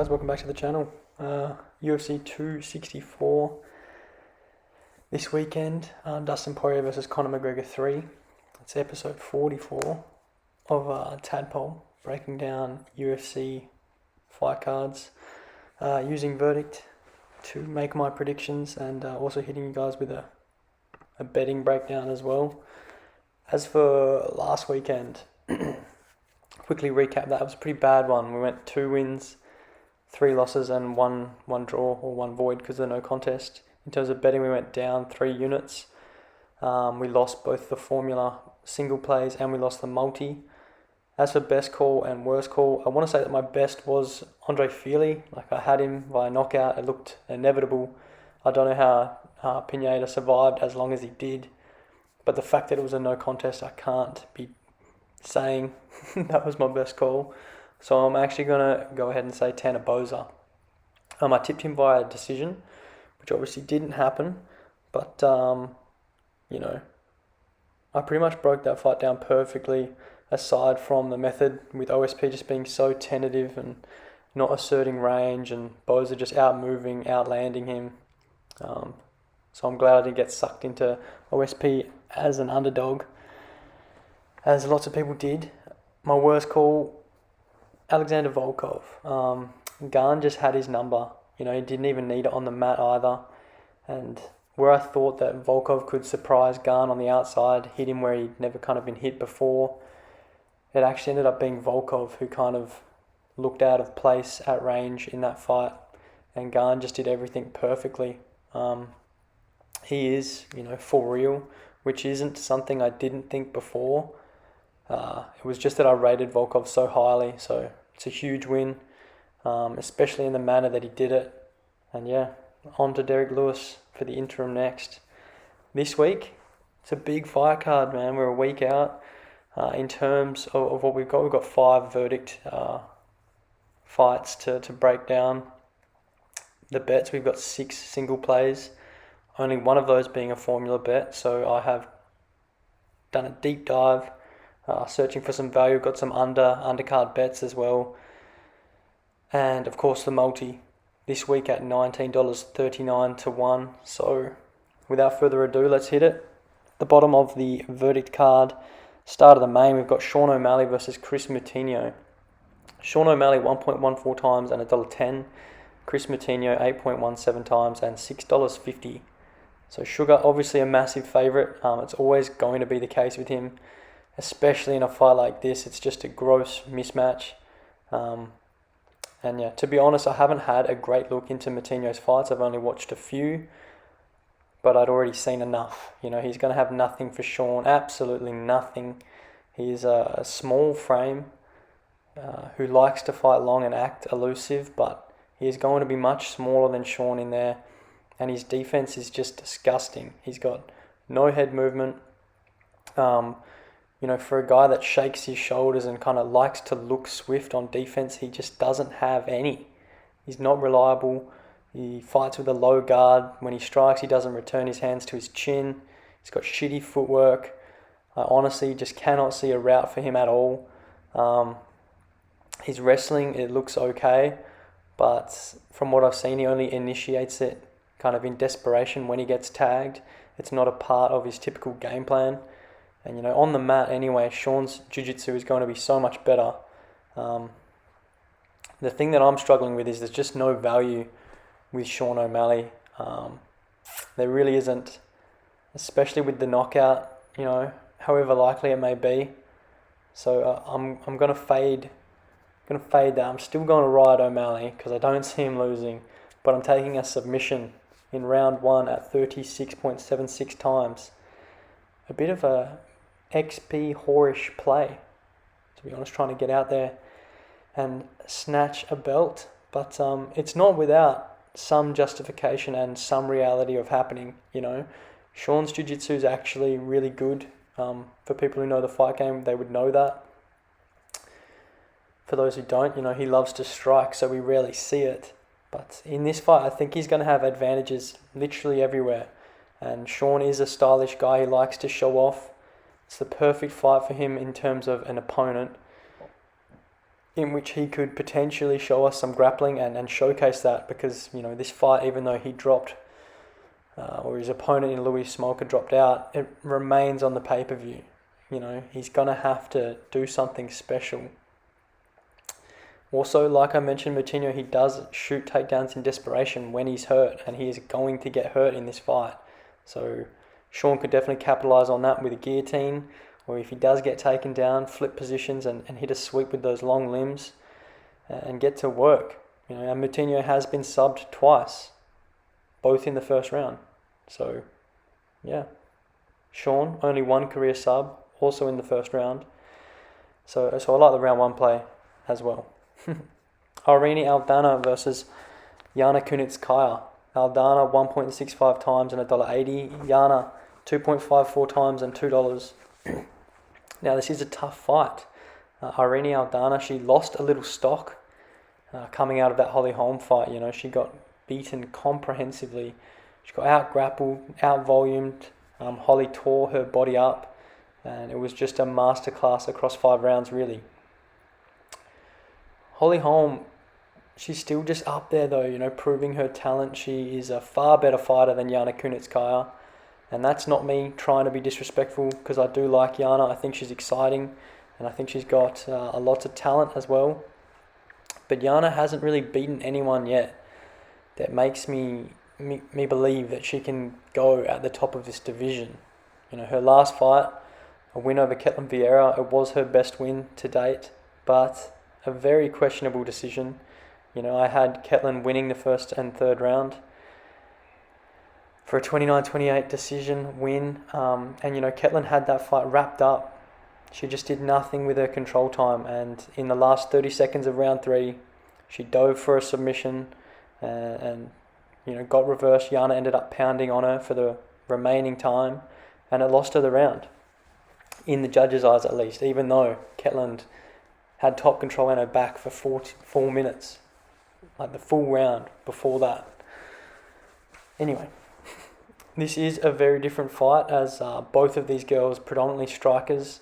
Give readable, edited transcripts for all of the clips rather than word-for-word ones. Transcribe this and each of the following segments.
guys, welcome back to the channel. UFC 264 this weekend, Dustin Poirier versus Conor McGregor 3. It's episode 44 of Tadpole, breaking down UFC fight cards, using Verdict to make my predictions, and also hitting you guys with a betting breakdown as well. As for last weekend, quickly recap that. It was a pretty bad one. We went 2 wins, 3 losses and one draw or 1 void because of no contest. In terms of betting, we went down 3 units. We lost both the formula single plays and we lost the multi. As for best call and worst call, I want to say that my best was Andre Feely. Like, I had him via knockout. It looked inevitable. I don't know how Pineda survived as long as he did. But the fact that it was a no contest, I can't be saying that was my best call. So I'm actually going to go ahead and say Tanner Boser. I tipped him via decision, which obviously didn't happen. But, I pretty much broke that fight down perfectly, aside from the method with OSP just being so tentative and not asserting range, and Boser just out-moving, outlanding him. So I'm glad I didn't get sucked into OSP as an underdog, as lots of people did. My worst call, Alexander Volkov. Gane just had his number. He didn't even need it on the mat either. And where I thought that Volkov could surprise Gane on the outside, hit him where he'd never kind of been hit before, it actually ended up being Volkov who kind of looked out of place at range in that fight. And Gane just did everything perfectly. He is, for real, which isn't something I didn't think before. It was just that I rated Volkov so highly, so it's a huge win, especially in the manner that he did it. And yeah, on to Derek Lewis for the interim next. This week, it's a big fight card, man. We're a week out. In terms of what we've got 5 verdict fights to break down. The bets, we've got 6 single plays, only one of those being a formula bet. So I have done a deep dive, searching for some value, got some undercard bets as well. And of course the multi this week at $19.39 to 1. So without further ado, let's hit it. The bottom of the verdict card, start of the main, we've got Sean O'Malley versus Chrismoutinho. Sean O'Malley 1.14 times and $1.10. Chrismoutinho 8.17 times and $6.50. So Sugar, obviously a massive favourite. It's always going to be the case with him, especially in a fight like this. It's just a gross mismatch. And yeah, to be honest, I haven't had a great look into Moutinho's fights. I've only watched a few, but I'd already seen enough. He's going to have nothing for Sean, absolutely nothing. He's a small frame who likes to fight long and act elusive, but he is going to be much smaller than Sean in there. And his defense is just disgusting. He's got no head movement. For a guy that shakes his shoulders and kind of likes to look swift on defense, he just doesn't have any. He's not reliable. He fights with a low guard. When he strikes, he doesn't return his hands to his chin. He's got shitty footwork. I honestly just cannot see a route for him at all. His wrestling, it looks okay, but from what I've seen, he only initiates it kind of in desperation when he gets tagged. It's not a part of his typical game plan. And, on the mat anyway, Sean's jiu-jitsu is going to be so much better. The thing that I'm struggling with is there's just no value with Sean O'Malley. There really isn't, especially with the knockout, however likely it may be. So I'm going to fade that. I'm still going to ride O'Malley because I don't see him losing, but I'm taking a submission in round 1 at 36.76 times. A bit of a XP whorish play, to be honest, trying to get out there and snatch a belt, but it's not without some justification and some reality of happening. Sean's jiu-jitsu is actually really good. For people who know the fight game, they would know that. For those who don't, he loves to strike, so we rarely see it. But in this fight, I think he's going to have advantages literally everywhere. And Sean is a stylish guy. He likes to show off. It's the perfect fight for him in terms of an opponent. in which he could potentially show us some grappling and showcase that, because, this fight, even though he dropped, or his opponent in Louis Smolka dropped out, it remains on the pay-per-view. He's going to have to do something special. Also, like I mentioned, Moutinho, he does shoot takedowns in desperation when he's hurt, and he is going to get hurt in this fight. So Sean could definitely capitalise on that with a guillotine, or if he does get taken down, flip positions and hit a sweep with those long limbs and get to work. And Moutinho has been subbed twice, both in the first round. So, yeah. Sean, only one career sub, also in the first round. So I like the round 1 play as well. Irene Aldana versus Yana Kunitskaya. Aldana 1.65 times and $1.80. Yana 2.54 times and $2. Now this is a tough fight. Irene Aldana, she lost a little stock coming out of that Holly Holm fight. She got beaten comprehensively. She got out-grappled, out-volumed. Holly tore her body up, and it was just a masterclass across 5 rounds, really. Holly Holm, she's still just up there though, proving her talent. She is a far better fighter than Yana Kunitskaya. And that's not me trying to be disrespectful, because I do like Yana. I think she's exciting, and I think she's got a lot of talent as well. But Yana hasn't really beaten anyone yet that makes me believe that she can go at the top of this division. Her last fight, a win over Ketlen Vieira, it was her best win to date, but a very questionable decision. I had Ketlen winning the first and third round for a 29-28 decision win. And Ketlen had that fight wrapped up. She just did nothing with her control time. And in the last 30 seconds of round 3, she dove for a submission and got reversed. Yana ended up pounding on her for the remaining time, and it lost her the round. In the judges' eyes, at least, even though Ketlen had top control in her back for 4 minutes, like the full round before that. Anyway, this is a very different fight, as both of these girls predominantly strikers.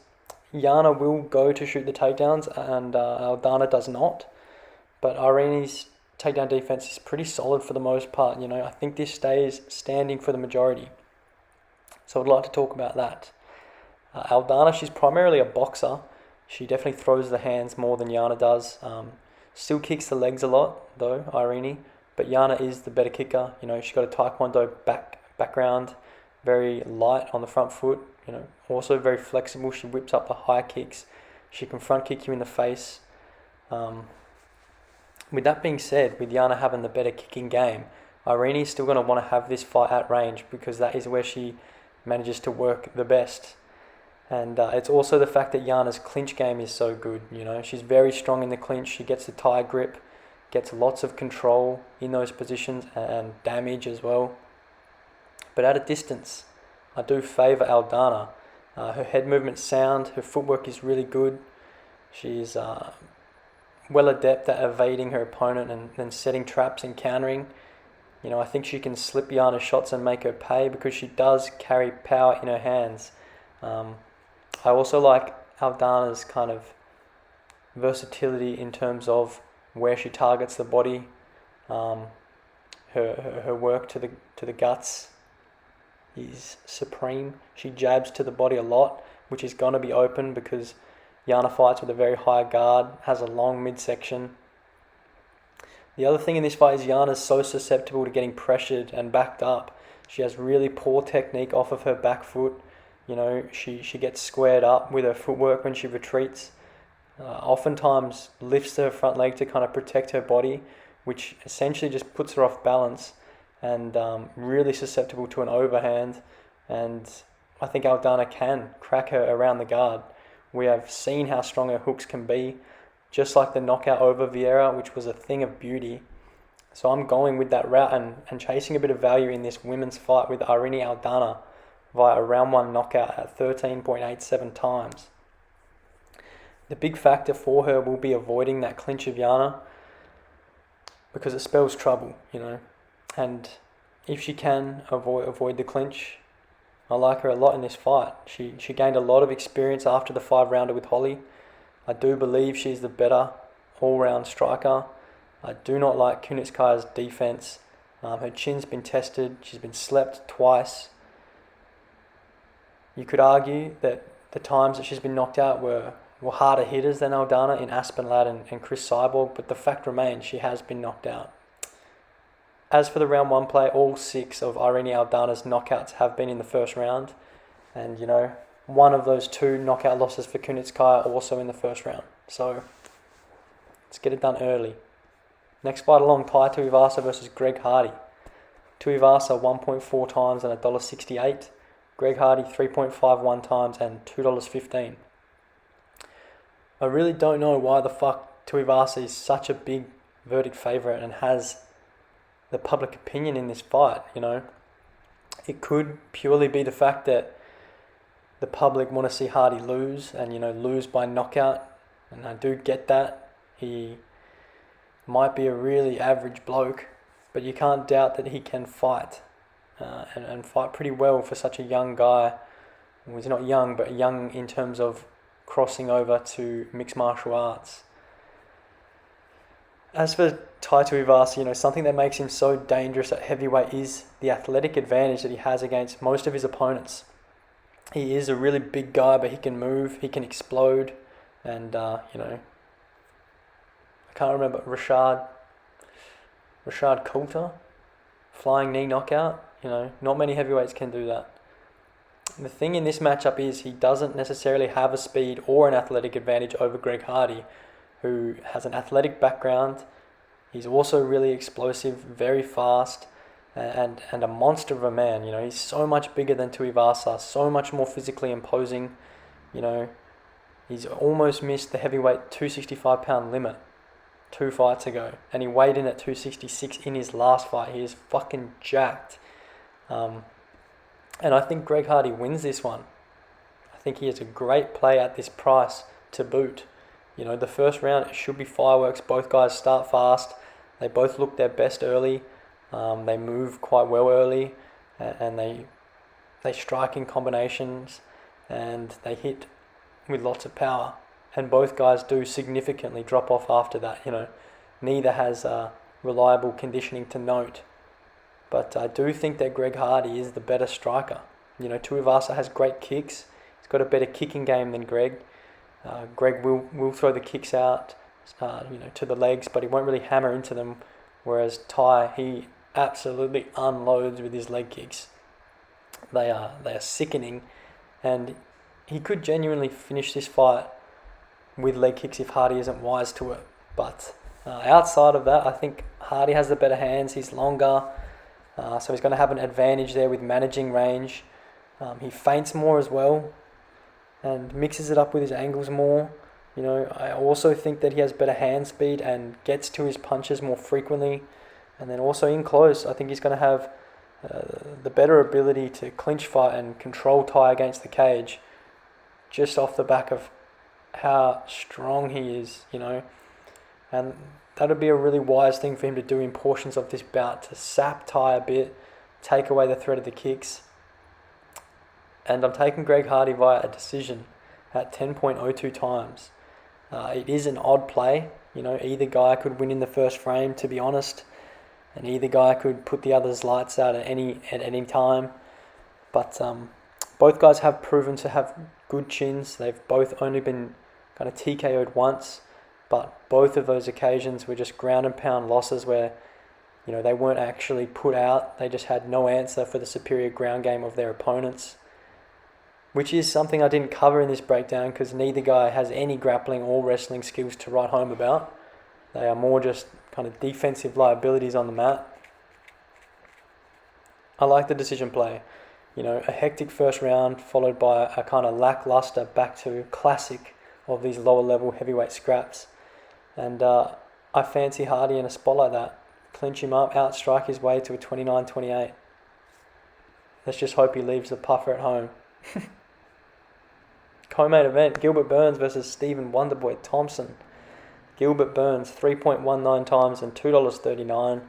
Yana will go to shoot the takedowns, and Aldana does not. But Irene's takedown defense is pretty solid for the most part. I think this stays standing for the majority. So I'd like to talk about that. Aldana, she's primarily a boxer. She definitely throws the hands more than Yana does. Still kicks the legs a lot, though, Irene. But Yana is the better kicker. She's got a taekwondo background, very light on the front foot. Also very flexible. She whips up the high kicks. She can front kick you in the face. With that being said, with Yana having the better kicking game, Irene is still going to want to have this fight at range, because that is where she manages to work the best. And it's also the fact that Yana's clinch game is so good. She's very strong in the clinch. She gets the tie grip, gets lots of control in those positions and damage as well. But at a distance, I do favour Aldana. Her head movement's sound, her footwork is really good. She's well adept at evading her opponent and setting traps and countering. I think she can slip Yana's shots and make her pay, because she does carry power in her hands. I also like Aldana's kind of versatility in terms of where she targets the body. Her work to the guts is supreme. She jabs to the body a lot, which is going to be open because Yana fights with a very high guard, has a long midsection. The other thing in this fight is Yana's so susceptible to getting pressured and backed up. She has really poor technique off of her back foot. She gets squared up with her footwork when she retreats. Oftentimes lifts her front leg to kind of protect her body, which essentially just puts her off balance and really susceptible to an overhand. And I think Aldana can crack her around the guard. We have seen how strong her hooks can be, just like the knockout over Vieira, which was a thing of beauty. So I'm going with that route and chasing a bit of value in this women's fight with Irene Aldana via a round 1 knockout at 13.87 times. The big factor for her will be avoiding that clinch of Yana, because it spells trouble, And if she can avoid the clinch, I like her a lot in this fight. She gained a lot of experience after the 5-rounder with Holly. I do believe she's the better all-round striker. I do not like Kunitskaya's defense. Her chin's been tested. She's been slept twice. You could argue that the times that she's been knocked out were harder hitters than Aldana in Aspen Ladd and Chris Cyborg, but the fact remains she has been knocked out. As for the round 1 play, all 6 of Irene Aldana's knockouts have been in the first round. And, one of those 2 knockout losses for Kunitskaya also in the first round. So, let's get it done early. Next fight along, Tuivasa versus Greg Hardy. Tuivasa 1.4 times and $1.68. Greg Hardy 3.51 times and $2.15. I really don't know why the fuck Tuivasa is such a big verdict favourite and has the public opinion in this fight, It could purely be the fact that the public want to see Hardy lose and, lose by knockout. And I do get that. He might be a really average bloke, but you can't doubt that he can fight and fight pretty well for such a young guy. Well, he's not young, but young in terms of crossing over to mixed martial arts. As for Tuivasa, something that makes him so dangerous at heavyweight is the athletic advantage that he has against most of his opponents. He is a really big guy, but he can move, he can explode, and, I can't remember, Rashad Coulter, flying knee knockout, not many heavyweights can do that. The thing in this matchup is he doesn't necessarily have a speed or an athletic advantage over Greg Hardy, who has an athletic background. He's also really explosive, very fast, and a monster of a man. He's so much bigger than Tuivasa, so much more physically imposing. He's almost missed the heavyweight 265-pound limit 2 fights ago, and he weighed in at 266 in his last fight. He is fucking jacked. And I think Greg Hardy wins this one. I think he is a great play at this price to boot. The first round, it should be fireworks. Both guys start fast. They both look their best early. They move quite well early, and they strike in combinations, and they hit with lots of power. And both guys do significantly drop off after that. Neither has reliable conditioning to note. But I do think that Greg Hardy is the better striker. Tuivasa has great kicks. He's got a better kicking game than Greg. Greg will throw the kicks out, to the legs, but he won't really hammer into them. Whereas Ty, he absolutely unloads with his leg kicks. They are sickening, and he could genuinely finish this fight with leg kicks if Hardy isn't wise to it. But outside of that, I think Hardy has the better hands. He's longer, so he's going to have an advantage there with managing range. He feints more as well and mixes it up with his angles more. I also think that he has better hand speed and gets to his punches more frequently. And then also in close, I think he's going to have the better ability to clinch fight and control Ty against the cage, just off the back of how strong he is, And that would be a really wise thing for him to do in portions of this bout, to sap Ty a bit, take away the threat of the kicks. And I'm taking Greg Hardy via a decision at 10.02 times. It is an odd play. Either guy could win in the first frame, to be honest, and either guy could put the other's lights out at any time. But both guys have proven to have good chins. They've both only been kind of TKO'd once, but both of those occasions were just ground and pound losses where, they weren't actually put out. They just had no answer for the superior ground game of their opponents, which is something I didn't cover in this breakdown because neither guy has any grappling or wrestling skills to write home about. They are more just kind of defensive liabilities on the mat. I like the decision play. A hectic first round followed by a kind of lackluster back to classic of these lower level heavyweight scraps. And I fancy Hardy in a spot like that. Clinch him up, outstrike his way to a 29-28. Let's just hope he leaves the puffer at home. Co-main event, Gilbert Burns versus Stephen Wonderboy Thompson. Gilbert Burns 3.19 times and $2.39.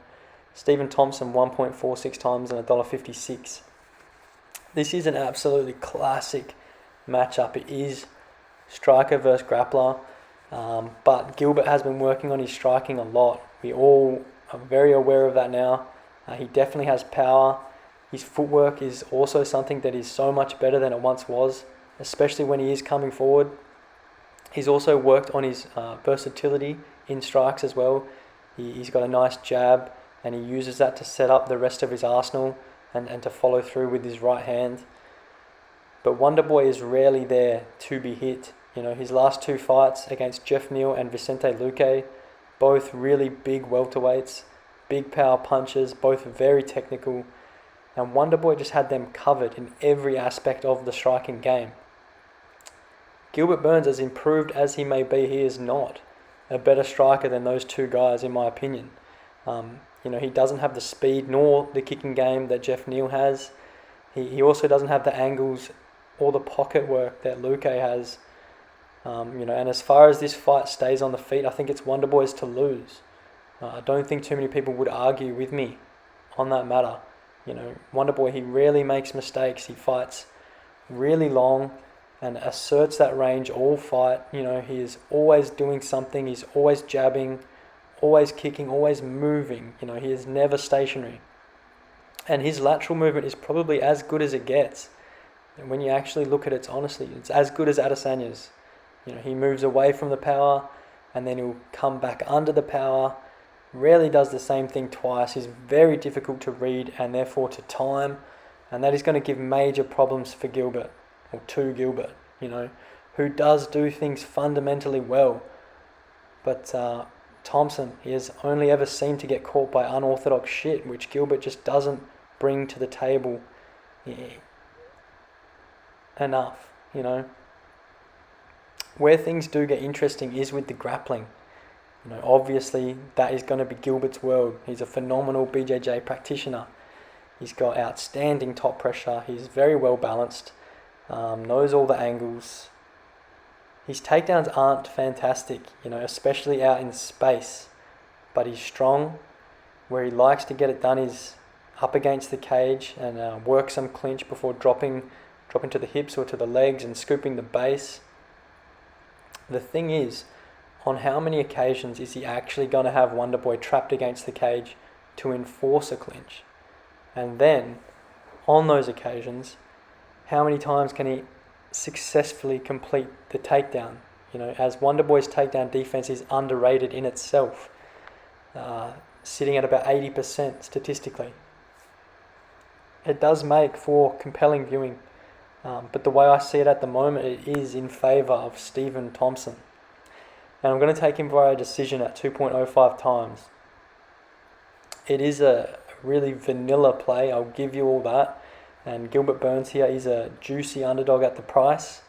Stephen Thompson 1.46 times and $1.56. This is an absolutely classic matchup. It is striker versus grappler. But Gilbert has been working on his striking a lot. We all are very aware of that now. He definitely has power. His footwork is also something that is so much better than it once was, especially when he is coming forward. He's also worked on his versatility in strikes as well. He's got a nice jab, and he uses that to set up the rest of his arsenal and to follow through with his right hand. But Wonderboy is rarely there to be hit. His last two fights against Jeff Neal and Vicente Luque, both really big welterweights, big power punches, both very technical. And Wonderboy just had them covered in every aspect of the striking game. Gilbert Burns, as improved as he may be, he is not a better striker than those two guys, in my opinion. He doesn't have the speed nor the kicking game that Jeff Neal has. He also doesn't have the angles or the pocket work that Luque has. And as far as this fight stays on the feet, I think it's Wonderboy's to lose. I don't think too many people would argue with me on that matter. Wonderboy, he rarely makes mistakes. He fights really long and asserts that range all fight. He is always doing something. He's always jabbing, always kicking, always moving. He is never stationary. And his lateral movement is probably as good as it gets. And when you actually look at it, honestly, it's as good as Adesanya's. He moves away from the power and then he'll come back under the power. Rarely does the same thing twice. He's very difficult to read and therefore to time. And that is going to give major problems for Gilbert, or to Gilbert, who does do things fundamentally well. But Thompson, he has only ever seemed to get caught by unorthodox shit, which Gilbert just doesn't bring to the table enough, Where things do get interesting is with the grappling. Obviously that is going to be Gilbert's world. He's a phenomenal BJJ practitioner. He's got outstanding top pressure. He's very well balanced, knows all the angles. His takedowns aren't fantastic, especially out in space. But he's strong. Where he likes to get it done is up against the cage and work some clinch before dropping to the hips or to the legs and scooping the base. The thing is, on how many occasions is he actually going to have Wonderboy trapped against the cage to enforce a clinch? And then, on those occasions, how many times can he successfully complete the takedown? As Wonderboy's takedown defense is underrated in itself, sitting at about 80% statistically. It does make for compelling viewing, but the way I see it at the moment, it is in favour of Stephen Thompson. And I'm going to take him via decision at 2.05 times. It is a really vanilla play, I'll give you all that. And Gilbert Burns here is a juicy underdog at the price.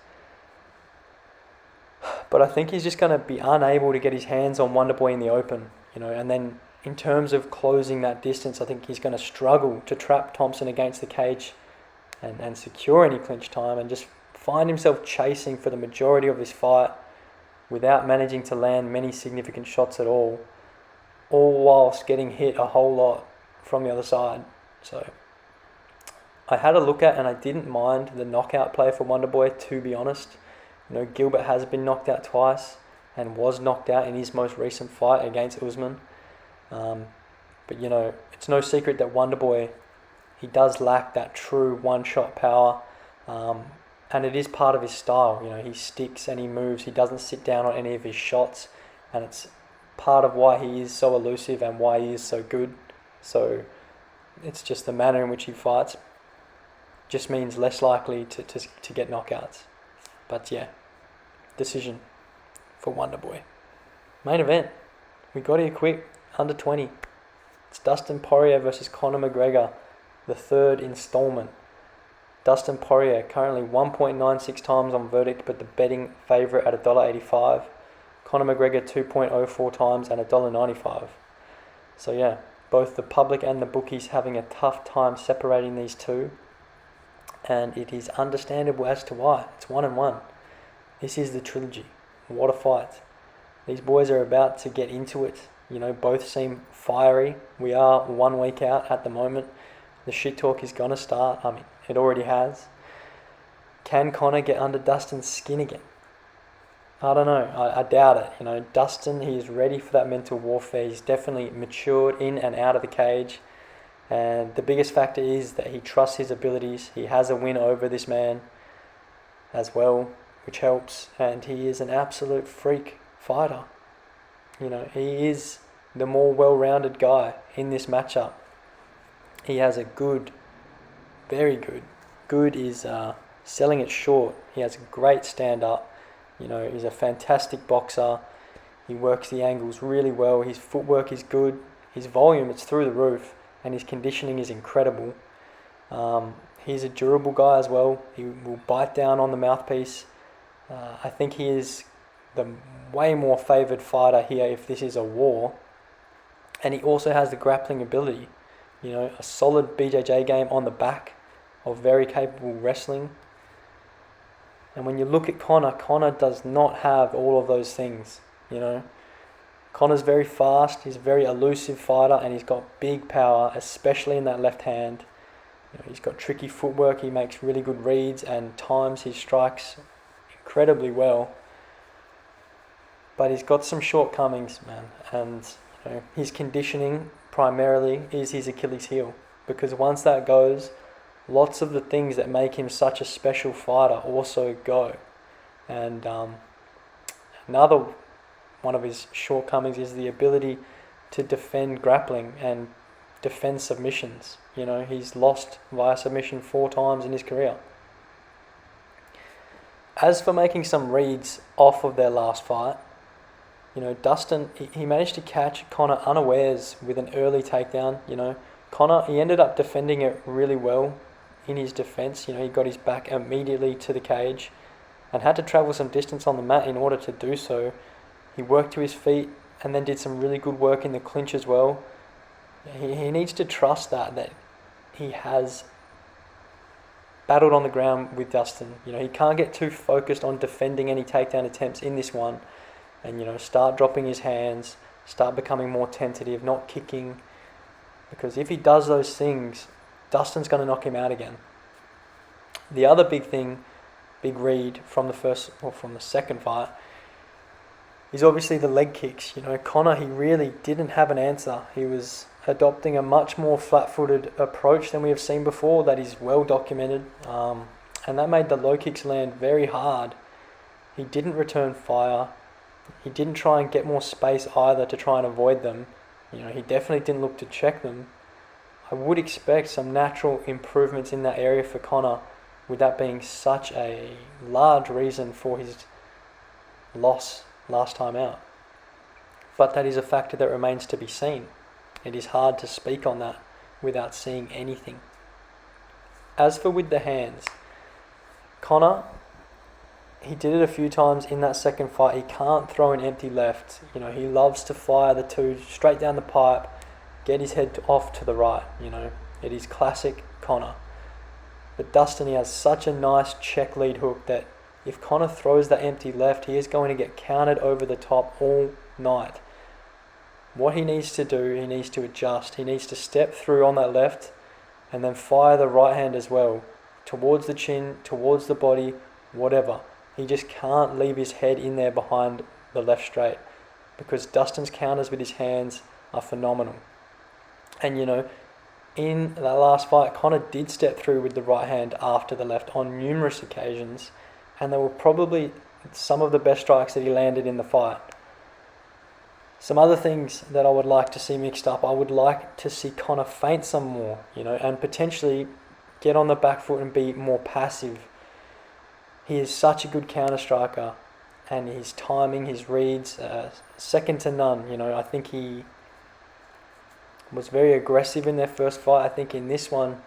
But I think he's just going to be unable to get his hands on Wonderboy in the open. And then in terms of closing that distance, I think he's going to struggle to trap Thompson against the cage and secure any clinch time and just find himself chasing for the majority of this fight without managing to land many significant shots at all whilst getting hit a whole lot from the other side. So I had a look at and I didn't mind the knockout play for Wonderboy, to be honest. Gilbert has been knocked out twice and was knocked out in his most recent fight against Usman. But it's no secret that Wonderboy, he does lack that true one-shot power. And it is part of his style. He sticks and he moves. He doesn't sit down on any of his shots. And it's part of why he is so elusive and why he is so good. So it's just the manner in which he fights just means less likely to get knockouts. But yeah, decision for Wonderboy. Main event. We got here quick. Under 20. It's Dustin Poirier versus Conor McGregor. The third installment. Dustin Poirier currently 1.96 times on verdict, but the betting favourite at $1.85. Conor McGregor 2.04 times and $1.95. So yeah, both the public and the bookies having a tough time separating these two. And it is understandable as to why. It's 1-1. This is the trilogy. What a fight. These boys are about to get into it. Both seem fiery. We are 1 week out at the moment. The shit talk is going to start. It already has. Can Conor get under Dustin's skin again? I don't know. I doubt it. You know, Dustin, he is ready for that mental warfare. He's definitely matured in and out of the cage. And the biggest factor is that he trusts his abilities. He has a win over this man as well, which helps. And he is an absolute freak fighter. You know, he is the more well-rounded guy in this matchup. He has a good, very good. Good is selling it short. He has a great stand-up. You know, he's a fantastic boxer. He works the angles really well. His footwork is good. His volume, it's through the roof. And his conditioning is incredible. He's a durable guy as well. He will bite down on the mouthpiece. I think he is the way more favoured fighter here if this is a war. And he also has the grappling ability. You know, a solid BJJ game on the back of very capable wrestling. And when you look at Conor does not have all of those things, you know. Conor's very fast, he's a very elusive fighter, and he's got big power, especially in that left hand. You know, he's got tricky footwork, he makes really good reads and times his strikes incredibly well. But he's got some shortcomings, man, and you know, his conditioning primarily is his Achilles heel, because once that goes, lots of the things that make him such a special fighter also go. And another one of his shortcomings is the ability to defend grappling and defend submissions. You know, he's lost via submission 4 times in his career. As for making some reads off of their last fight, you know, Dustin, he managed to catch Conor unawares with an early takedown. You know, Conor, he ended up defending it really well in his defense. You know, he got his back immediately to the cage and had to travel some distance on the mat in order to do so. He worked to his feet and then did some really good work in the clinch as well. He needs to trust that he has battled on the ground with Dustin. You know, he can't get too focused on defending any takedown attempts in this one, and you know, start dropping his hands, start becoming more tentative, not kicking, because if he does those things, Dustin's going to knock him out again. The other big read from the second fight is obviously the leg kicks. You know, Conor, he really didn't have an answer. He was adopting a much more flat-footed approach than we have seen before that is well documented, and that made the low kicks land very hard. He didn't return fire. He didn't try and get more space either to try and avoid them. You know, he definitely didn't look to check them. I would expect some natural improvements in that area for Conor, with that being such a large reason for his loss last time out. But that is a factor that remains to be seen. It is hard to speak on that without seeing anything. As for with the hands, Conor, he did it a few times in that second fight. He can't throw an empty left. You know, he loves to fire the two straight down the pipe, get his head off to the right. You know, it is classic Conor. But Dustin, he has such a nice check lead hook that if Conor throws that empty left, he is going to get countered over the top all night. What he needs to do, he needs to adjust. He needs to step through on that left and then fire the right hand as well, towards the chin, towards the body, whatever. He just can't leave his head in there behind the left straight, because Dustin's counters with his hands are phenomenal. And you know, in that last fight, Conor did step through with the right hand after the left on numerous occasions, and they were probably some of the best strikes that he landed in the fight. Some other things that I would like to see mixed up, I would like to see Conor feint some more, you know, and potentially get on the back foot and be more passive. He is such a good counter striker, and his timing, his reads, second to none. You know, I think he was very aggressive in their first fight. I think in this one,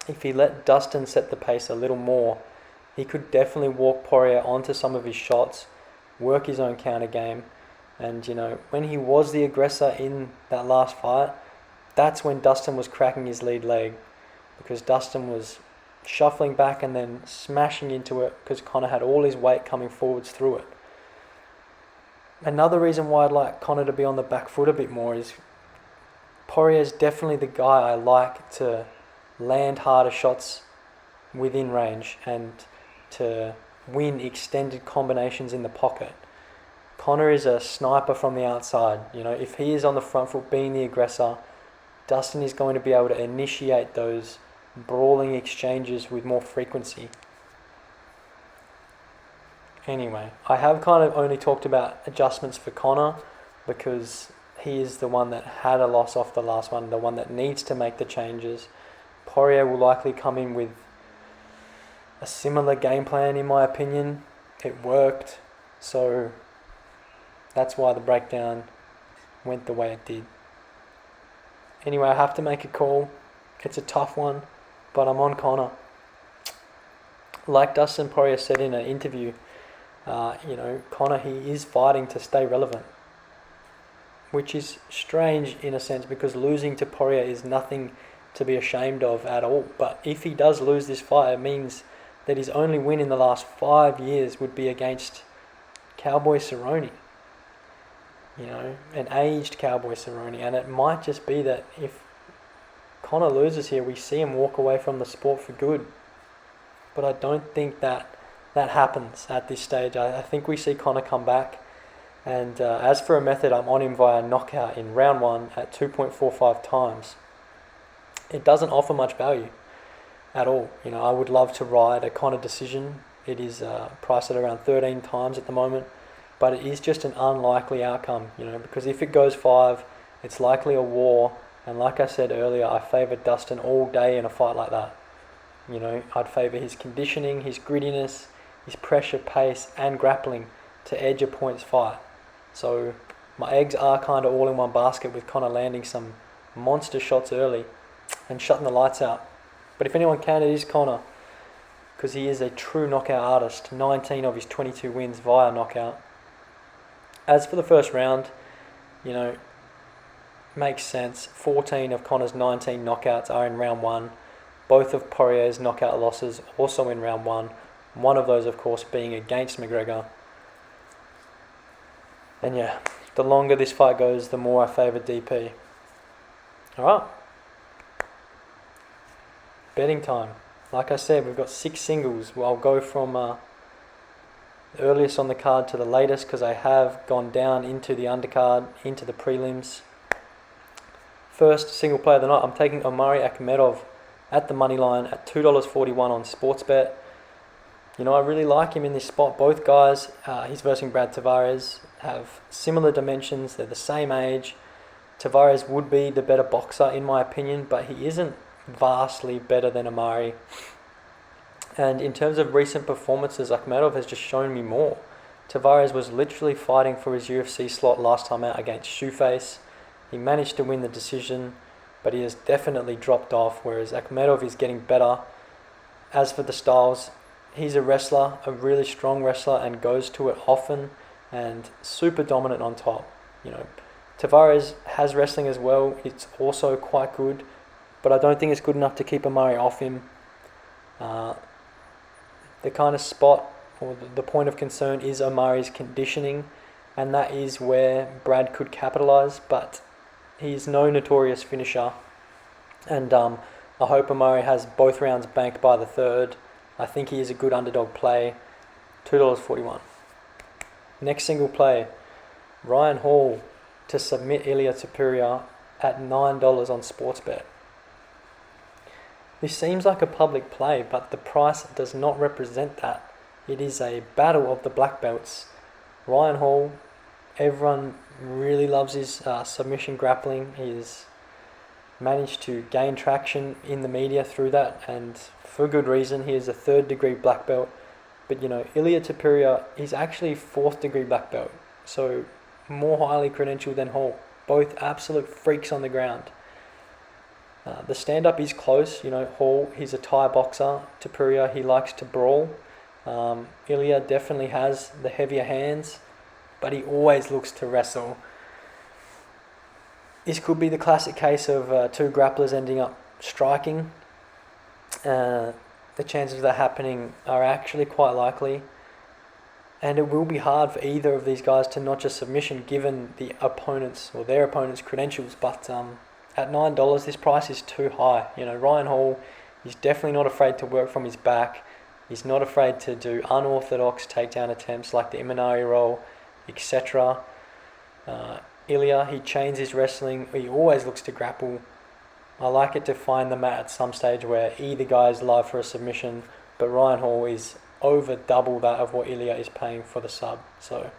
if he let Dustin set the pace a little more, he could definitely walk Poirier onto some of his shots, work his own counter game. And, you know, when he was the aggressor in that last fight, that's when Dustin was cracking his lead leg, because Dustin was shuffling back and then smashing into it because Conor had all his weight coming forwards through it. Another reason why I'd like Conor to be on the back foot a bit more is Poirier is definitely the guy I like to land harder shots within range and to win extended combinations in the pocket. Conor is a sniper from the outside. If he is on the front foot being the aggressor, Dustin is going to be able to initiate those brawling exchanges with more frequency. Anyway, I have kind of only talked about adjustments for Conor because he is the one that had a loss off the last one, the one that needs to make the changes. Poirier will likely come in with a similar game plan, in my opinion. It worked, so that's why the breakdown went the way it did. Anyway, I have to make a call. It's a tough one, but I'm on Conor. Like Dustin Poirier said in an interview, Conor, he is fighting to stay relevant, which is strange in a sense because losing to Poirier is nothing to be ashamed of at all. But if he does lose this fight, it means that his only win in the last 5 years would be against Cowboy Cerrone. An aged Cowboy Cerrone. And it might just be that if Conor loses here, we see him walk away from the sport for good. But I don't think that happens at this stage. I think we see Conor come back. And as for a method, I'm on him via knockout in round 1 at 2.45 times. It doesn't offer much value at all. I would love to ride a Conor decision. It is priced at around 13 times at the moment. But it is just an unlikely outcome, because if it goes 5, it's likely a war. And like I said earlier, I favour Dustin all day in a fight like that. I'd favour his conditioning, his grittiness, his pressure, pace, and grappling to edge a points fight. So my eggs are kind of all in one basket with Conor landing some monster shots early and shutting the lights out. But if anyone can, it is Conor, because he is a true knockout artist. 19 of his 22 wins via knockout. As for the first round, makes sense. 14 of Conor's 19 knockouts are in round 1. Both of Poirier's knockout losses also in round 1. One of those, of course, being against McGregor. And yeah, the longer this fight goes, the more I favour DP. Alright. Betting time. Like I said, we've got 6 singles. I'll go from the earliest on the card to the latest because I have gone down into the undercard, into the prelims. First single play of the night, I'm taking Omari Akhmedov at the money line at $2.41 on Sportsbet. I really like him in this spot. Both guys, he's versing Brad Tavares, have similar dimensions. They're the same age. Tavares would be the better boxer in my opinion, but he isn't vastly better than Omari. And in terms of recent performances, Akhmedov has just shown me more. Tavares was literally fighting for his UFC slot last time out against Shoeface. He managed to win the decision, but he has definitely dropped off, whereas Akhmedov is getting better. As for the styles, he's a wrestler, a really strong wrestler, and goes to it often and super dominant on top. Tavares has wrestling as well. It's also quite good, but I don't think it's good enough to keep Omari off him. The kind of spot or the point of concern is Omari's conditioning, and that is where Brad could capitalise, but he's no notorious finisher. And I hope Omari has both rounds banked by the third. I think he is a good underdog play. $2.41. Next single play, Ryan Hall to submit Ilia Topuria at $9 on Sportsbet. This seems like a public play, but the price does not represent that. It is a battle of the black belts. Ryan Hall, everyone really loves his submission grappling. He's managed to gain traction in the media through that, and for good reason. He is a 3rd degree black belt. But Ilia Topuria is actually 4th degree black belt, so more highly credentialed than Hall. Both absolute freaks on the ground. The stand-up is close. Hall, he's a Thai boxer. Topuria, he likes to brawl. Ilia definitely has the heavier hands, but he always looks to wrestle. This could be the classic case of 2 grapplers ending up striking. The chances of that happening are actually quite likely. And it will be hard for either of these guys to notch a submission given the opponents or their opponents' credentials. But at $9, this price is too high. Ryan Hall, he's definitely not afraid to work from his back. He's not afraid to do unorthodox takedown attempts like the Imanari roll. etc. Ilya, he chains his wrestling. He always looks to grapple. I like it to find the mat at some stage where either guy is live for a submission, but Ryan Hall is over double that of what Ilya is paying for the sub. So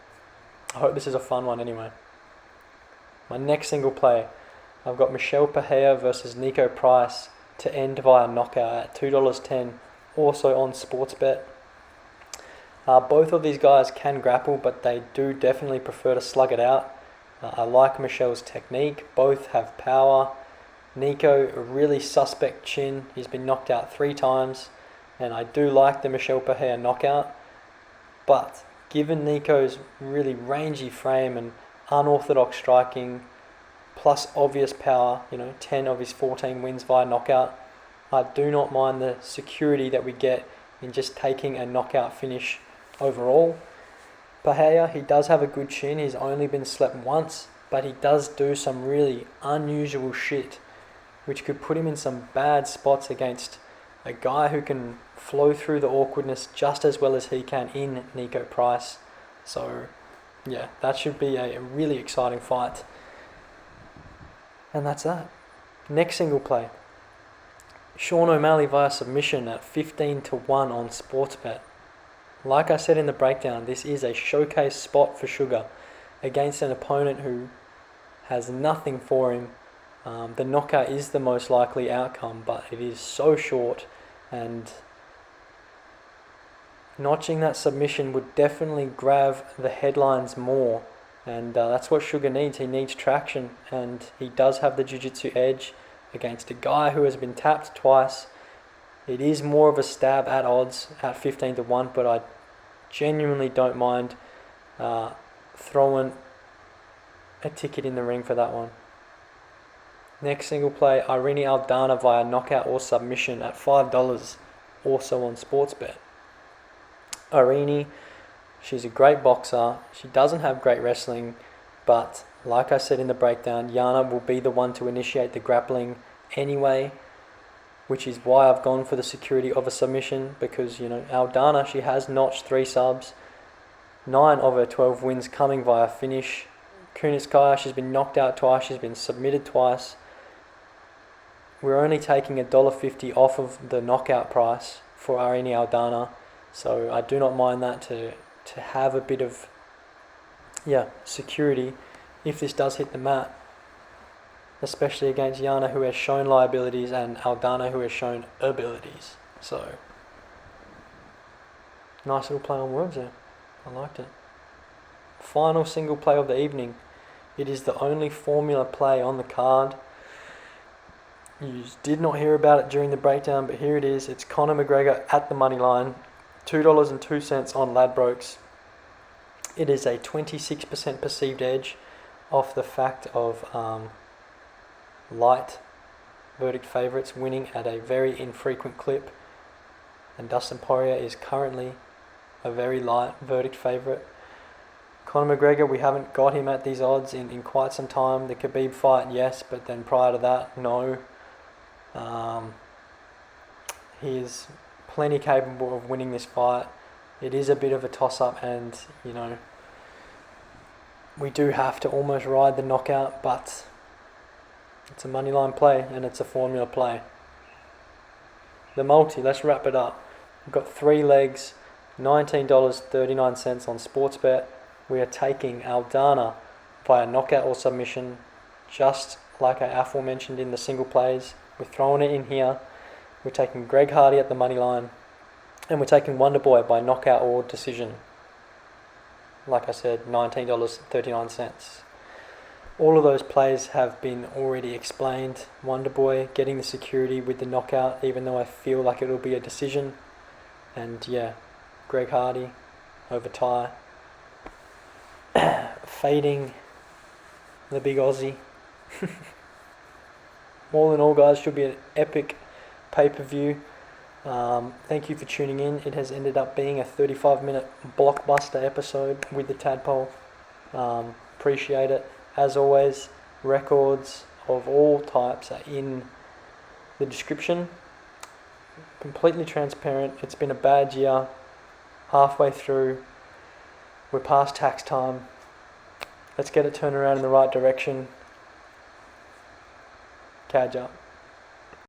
I hope this is a fun one anyway. My next single play, I've got Michel Pereira versus Nico Price to end via knockout at $2.10, also on Sportsbet. Both of these guys can grapple, but they do definitely prefer to slug it out. I like Michel's technique. Both have power. Nico, a really suspect chin. He's been knocked out 3 times, and I do like the Michel Pereira knockout. But given Nico's really rangy frame and unorthodox striking, plus obvious power, 10 of his 14 wins via knockout, I do not mind the security that we get in just taking a knockout finish overall. Pereira, he does have a good chin. He's only been slept once, but he does do some really unusual shit, which could put him in some bad spots against a guy who can flow through the awkwardness just as well as he can in Nico Price. So yeah, that should be a really exciting fight. And that's that. Next single play, Sean O'Malley via submission at 15-1 on Sportsbet. Like I said in the breakdown, this is a showcase spot for Sugar against an opponent who has nothing for him. The knockout is the most likely outcome, but it is so short, and notching that submission would definitely grab the headlines more, and that's what Sugar needs. He needs traction, and he does have the jiu-jitsu edge against a guy who has been tapped twice. It is more of a stab at odds at 15-1, but I genuinely don't mind throwing a ticket in the ring for that one. Next single play, Irene Aldana via knockout or submission at $5, also on Sportsbet. Irene, she's a great boxer. She doesn't have great wrestling, but like I said in the breakdown, Yana will be the one to initiate the grappling anyway, which is why I've gone for the security of a submission, because, Aldana, she has notched 3 subs, 9 of her 12 wins coming via finish. Kunitskaya, she's been knocked out twice, she's been submitted twice. We're only taking $1.50 off of the knockout price for Irene Aldana, so I do not mind that to have a bit of security if this does hit the mat, especially against Yana, who has shown liabilities, and Aldana, who has shown abilities. So nice little play on words there. I liked it. Final single play of the evening. It is the only formula play on the card. You did not hear about it during the breakdown, but here it is. It's Conor McGregor at the money line, $2.02 on Ladbrokes. It is a 26% perceived edge off the fact of light verdict favourites winning at a very infrequent clip, and Dustin Poirier is currently a very light verdict favourite. Conor McGregor, we haven't got him at these odds in quite some time. The Khabib fight, yes, but then prior to that, no. He is plenty capable of winning this fight. It is a bit of a toss-up, and, we do have to almost ride the knockout, but it's a moneyline play and it's a formula play. The multi, let's wrap it up. We've got 3 legs, $19.39 on Sportsbet. We are taking Aldana via knockout or submission, just like I aforementioned in the single plays. We're throwing it in here. We're taking Greg Hardy at the money line, and we're taking Wonderboy by knockout or decision. Like I said, $19.39. All of those plays have been already explained. Wonderboy getting the security with the knockout, even though I feel like it'll be a decision. And Greg Hardy over Ty. Fading the big Aussie. All in all, guys, should be an epic pay-per-view. Thank you for tuning in. It has ended up being a 35-minute blockbuster episode with the Tadpole. Appreciate it. As always, records of all types are in the description. Completely transparent. It's been a bad year. Halfway through. We're past tax time. Let's get it turned around in the right direction. Cage up.